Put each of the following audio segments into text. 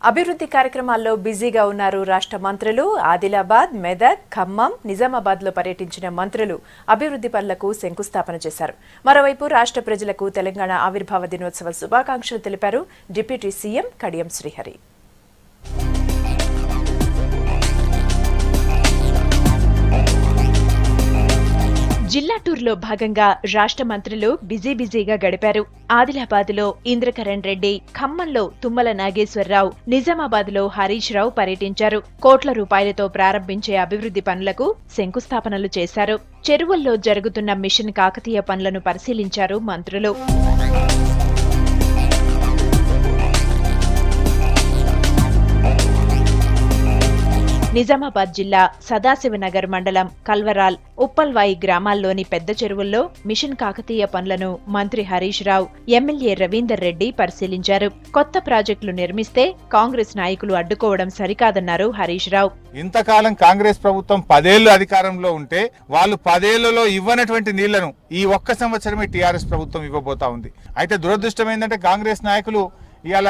అభివృద్ధి కార్యక్రమాల్లో బిజీగా ఉన్నారు రాష్ట్ర మంత్రులు. ఆదిలాబాద్, మెదక్, ఖమ్మం, నిజామాబాద్లో పర్యటించిన మంత్రులు అభివృద్ధి పనులకు శంకుస్థాపన చేశారు. మరోవైపు రాష్ట్ర ప్రజలకు తెలంగాణ ఆవిర్భావ దినోత్సవ శుభాకాంక్షలు తెలిపారు డిప్యూటీ సీఎం కడియం శ్రీహరి. జిల్లా టూర్లో భాగంగా రాష్ట్ర మంత్రులు బిజీగా గడిపారు. ఆదిలాబాద్లో ఇంద్రకరణ్ రెడ్డి, ఖమ్మంలో తుమ్మల నాగేశ్వరరావు, నిజామాబాద్లో హరీష్ రావు పర్యటించారు. కోట్ల రూపాయలతో ప్రారంభించే అభివృద్ధి పనులకు శంకుస్థాపనలు చేశారు. చెరువుల్లో జరుగుతున్న మిషన్ కాకతీయ పనులను పరిశీలించారు మంత్రులు. నిజామాబాద్ జిల్లా సదాశివనగర్ మండలం కల్వరాల్, ఉప్పల్వాయి గ్రామాల్లోని పెద్ద చెరువుల్లో మిషన్ కాకతీయ పనులను మంత్రి హరీష్ రావు, ఎమ్మెల్యే రవీందర్ రెడ్డి పరిశీలించారు. కొత్త ప్రాజెక్టులు నిర్మిస్తే కాంగ్రెస్ నాయకులు అడ్డుకోవడం సరికాదన్నారు హరీష్ రావు. ఇంతకాలం కాంగ్రెస్ ప్రభుత్వం 10 ఏళ్లు అధికారంలో ఉంటే వాళ్ళు 10 ఏళ్లలో ఇవ్వనటువంటి నీళ్లను ఈ ఒక్క సంవత్సరమే టీఆర్ఎస్ ప్రభుత్వం ఇవ్వబోతా ఉంది. అయితే దురదృష్టం ఏంటంటే కాంగ్రెస్ నాయకులు ఇవాళ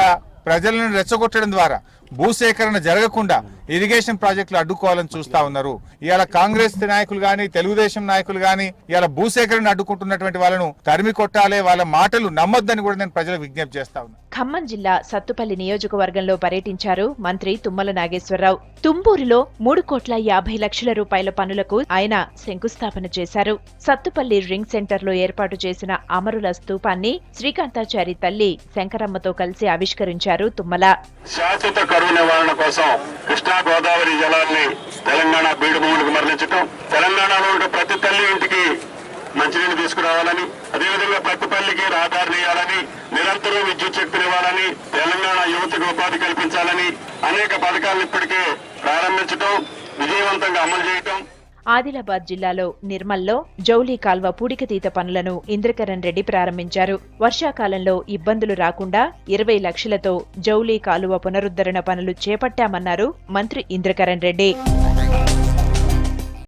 ప్రజలను రెచ్చగొట్టడం ద్వారా భూసేకరణ జరగకుండా ఇరిగేషన్ ప్రాజెక్టులు అడ్డుకోవాలని చూస్తా ఉన్నారు. ఇవాళ కాంగ్రెస్ నాయకులు గాని, తెలుగుదేశం నాయకులు గాని ఇవాళ భూసేకరణ అడ్డుకుంటున్నటువంటి వాళ్ళను తరిమి కొట్టాలే, వాళ్ళ మాటలు నమ్మొద్దని కూడా నేను ప్రజలకు విజ్ఞప్తి చేస్తా ఉన్నా. ఖమ్మం జిల్లా సత్తుపల్లి నియోజకవర్గంలో పర్యటించారు మంత్రి తుమ్మల నాగేశ్వరరావు. తుంబూరులో 3,50,00,000 రూపాయల పనులకు ఆయన శంకుస్థాపన చేశారు. సత్తుపల్లి రింగ్ సెంటర్లో ఏర్పాటు చేసిన అమరుల స్తూపాన్ని శ్రీకాంతాచారి తల్లి శంకరమ్మతో కలిసి ఆవిష్కరించారు తుమ్మల. శాశ్వత కరువు నివారణ కోసం కృష్ణా గోదావరి జలాల్ని తెలంగాణ బీడు భూములకు మరలించడం, తెలంగాణలో ఉన్న ప్రతి తల్లి ఇంటికి మంచినీళ్ళు తీసుకురావాలని, అదేవిధంగా ప్రతి పల్లికి రహదారిని ఇవ్వాలని, నిరంతరం విద్యుత్ శక్తిని ఇవ్వాలని, తెలంగాణ యువతకు ఉపాధి కల్పించాలని అనేక పథకాలను ఇప్పటికే ప్రారంభించడం, విజయవంతంగా అమలు చేయటం. ఆదిలాబాద్ జిల్లాలో నిర్మల్లో జౌలీ కాల్వ పూడికతీత పనులను ఇంద్రకరణ్ రెడ్డి ప్రారంభించారు. వర్షాకాలంలో ఇబ్బందులు రాకుండా 20 లక్షలతో జౌలీ కాలువ పునరుద్ధరణ పనులు చేపట్టామన్నారు మంత్రి ఇంద్రకరణ్ రెడ్డి.